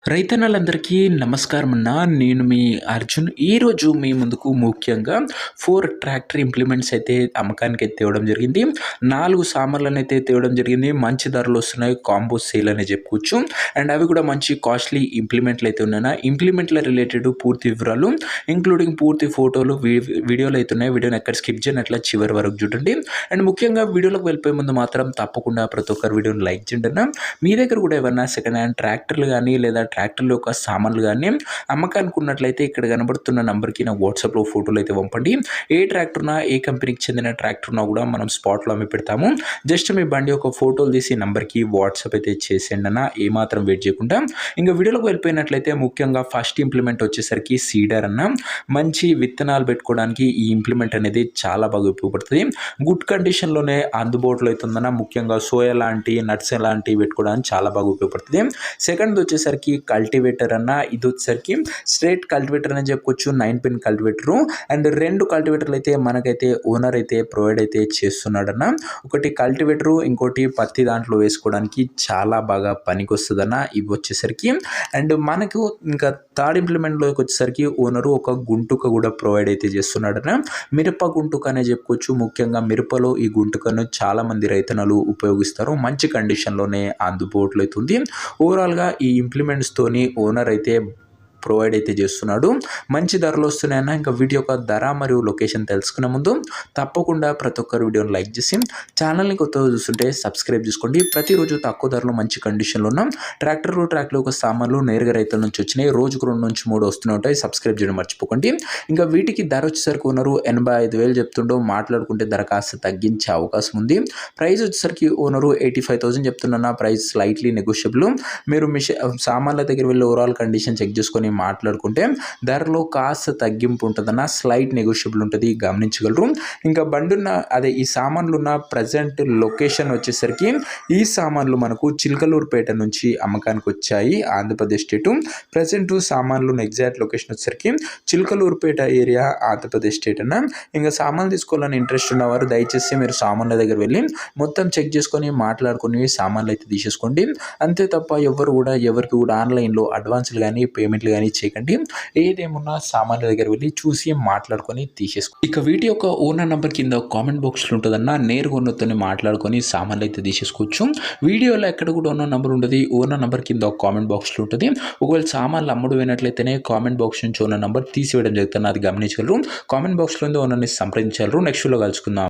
రైతన్నలందరికీ నమస్కారం అన్న. నేను మీ అర్జున్. ఈరోజు మీ ముందుకు ముఖ్యంగా 4 ట్రాక్టర్ ఇంప్లిమెంట్స్ అయితే అమ్మకానికైతే తేవడం జరిగింది. 4 సామాన్లనైతే తేవడం జరిగింది. మంచి ధరలు వస్తున్నాయి. కాంబో సేల్ అనే చెప్పుకోవచ్చు. అండ్ అవి కూడా మంచి కాస్ట్లీ ఇంప్లిమెంట్లు అయితే ఉన్నాయి. ఇంప్లిమెంట్ల రిలేటెడ్ పూర్తి వివరాలు ఇంక్లూడింగ్ పూర్తి ఫోటోలు వీడియోలు అయితే ఉన్నాయి. వీడియోని ఎక్కడ స్కిప్ చేయనట్ల చివరి వరకు చూడండి. అండ్ ముఖ్యంగా వీడియోలోకి వెళ్ళిపోయే ముందు మాత్రం తప్పకుండా ప్రతి ఒక్కరు వీడియోని లైక్ చేయండి అన్న. మీ దగ్గర కూడా ఏమన్నా సెకండ్ హ్యాండ్ ట్రాక్టర్లు కానీ లేదా ట్రాక్టర్ల యొక్క సామాన్లు కానీ అమ్మకానికి ఉన్నట్లయితే ఇక్కడ కనబడుతున్న నంబర్కి నా వాట్సాప్లో ఫోటోలు అయితే పంపండి. ఏ ట్రాక్టర్నా ఏ కంపెనీకి చెందిన ట్రాక్టర్నా కూడా మనం స్పాట్లో అమ్మి పెడతాము. జస్ట్ మీ బండి ఒక ఫోటోలు తీసి నంబర్కి వాట్సాప్ అయితే చేసేయండి అన్న. ఏమాత్రం వెయిట్ చేయకుండా ఇంకా వీడియోలోకి వెళ్ళిపోయినట్లయితే ముఖ్యంగా ఫస్ట్ ఇంప్లిమెంట్ వచ్చేసరికి సీడర్ అన్న. మంచి విత్తనాలు పెట్టుకోవడానికి ఈ ఇంప్లిమెంట్ అనేది చాలా బాగా ఉపయోగపడుతుంది. గుడ్ కండిషన్లోనే అందుబాటులో అవుతుందన్న. ముఖ్యంగా సోయా లాంటి నట్స్ లాంటివి పెట్టుకోవడానికి చాలా బాగా ఉపయోగపడుతుంది. సెకండ్ వచ్చేసరికి కల్టివేటర్ అన్న. ఇది వచ్చేసరికి స్ట్రేట్ కల్టివేటర్ అని చెప్పుకోవచ్చు. 9 పిన్ కల్టివేటరు అండ్ 2 కల్టివేటర్లు అయితే మనకైతే ఓనర్ అయితే ప్రొవైడ్ అయితే చేస్తున్నాడన్న. ఒకటి కల్టివేటరు, ఇంకోటి పత్తి దాంట్లో వేసుకోవడానికి చాలా బాగా పనికి వస్తుందన్న. ఇవి వచ్చేసరికి అండ్ మనకు ఇంకా థర్డ్ ఇంప్లిమెంట్లోకి వచ్చేసరికి ఓనరు ఒక గుంటుక కూడా ప్రొవైడ్ అయితే చేస్తున్నాడన్న. మిరప గుంటుక అనే చెప్పుకోవచ్చు. ముఖ్యంగా మిరపలో ఈ గుంటుకను చాలా మంది రైతన్నలు ఉపయోగిస్తారు. మంచి కండిషన్లోనే అందుబాటులో అవుతుంది. ఓవరాల్గా ఈ ఇంప్లిమెంట్స్తోని ఓనర్ అయితే ప్రొవైడ్ అయితే చేస్తున్నాడు. మంచి ధరలు వస్తున్నాయన్న. ఇంకా వీడియో యొక్క ధర మరియు లొకేషన్ తెలుసుకునే ముందు తప్పకుండా ప్రతి ఒక్కరు వీడియోని లైక్ చేసి ఛానల్ని కొత్తగా చూస్తుంటే సబ్స్క్రైబ్ చేసుకోండి. ప్రతిరోజు తక్కువ ధరలో మంచి కండిషన్లో ఉన్న ట్రాక్టర్ యొక్క సామాన్లు నేరుగా రైతుల నుంచి వచ్చినాయి. రోజుకు 2 నుంచి 3 వస్తూనే ఉంటాయి. సబ్స్క్రైబ్ చేయడం మర్చిపోకండి. ఇంకా వీటికి ధర వచ్చేసరికి ఓనరు 85,000 చెప్తుండో మాట్లాడుకుంటే ధర కాస్త తగ్గించే అవకాశం ఉంది. ప్రైస్ వచ్చేసరికి ఓనరు 85,000 చెప్తున్నా. Price slightly negotiable. మీరు సామాన్ల దగ్గర వెళ్ళి ఓవరాల్ కండిషన్ చెక్ చేసుకొని మాట్లాడుకుంటే ధరలో కాస్త తగ్గింపు ఉంటుందన్న. స్లైట్ నెగోషియబుల్ ఉంటుంది, గమనించగలరు. ఇంకా బండున్న ఈ సామాన్లు ఉన్న ప్రజెంట్ లొకేషన్ వచ్చేసరికి ఈ సామాన్లు మనకు చిలకలూరుపేట నుంచి అమ్మకానికి వచ్చాయి, ఆంధ్రప్రదేశ్ స్టేటు. ప్రజెంట్ సామాన్లు ఉన్న ఎగ్జాక్ట్ లొకేషన్ వచ్చేసరికి చిలకలూరుపేట ఏరియా, ఆంధ్రప్రదేశ్ స్టేట్ అన్న. ఇంకా సామాన్లు తీసుకోవాలని ఇంట్రెస్ట్ ఉన్నవారు దయచేసి మీరు సామాన్ల దగ్గర వెళ్ళి మొత్తం చెక్ చేసుకొని మాట్లాడుకుని సామాన్లు అయితే తీసేసుకోండి. అంతే తప్ప ఎవరికి కూడా ఆన్లైన్లో అడ్వాన్స్లు కానీ పేమెంట్లు కానీ చేయకండి. ఏదేమున్నా సామాన్ల దగ్గర వెళ్ళి చూసి మాట్లాడుకొని తీసేసుకో. ఇక వీటి యొక్క ఓనర్ నెంబర్ కింద కామెంట్ బాక్స్లో ఉంటుందన్న. నేరుగా ఓనర్తో మాట్లాడుకొని సామాన్లు అయితే తీసేసుకోవచ్చు. వీడియోలో ఎక్కడ కూడా ఓనర్ నెంబర్ ఉంటుంది. ఓనర్ నెంబర్ కింద కామెంట్ బాక్స్లో ఉంటుంది. ఒకవేళ సామాన్లు అమ్ముడు పోయినట్లయితేనే కామెంట్ బాక్స్ నుంచి ఓనర్ నెంబర్ తీసివేయడం జరుగుతుంది. అది గమనించగలరు. కామెంట్ బాక్స్లో ఓనర్ని సంప్రదించగలరు. నెక్స్ట్ లో కలుసుకుందాం.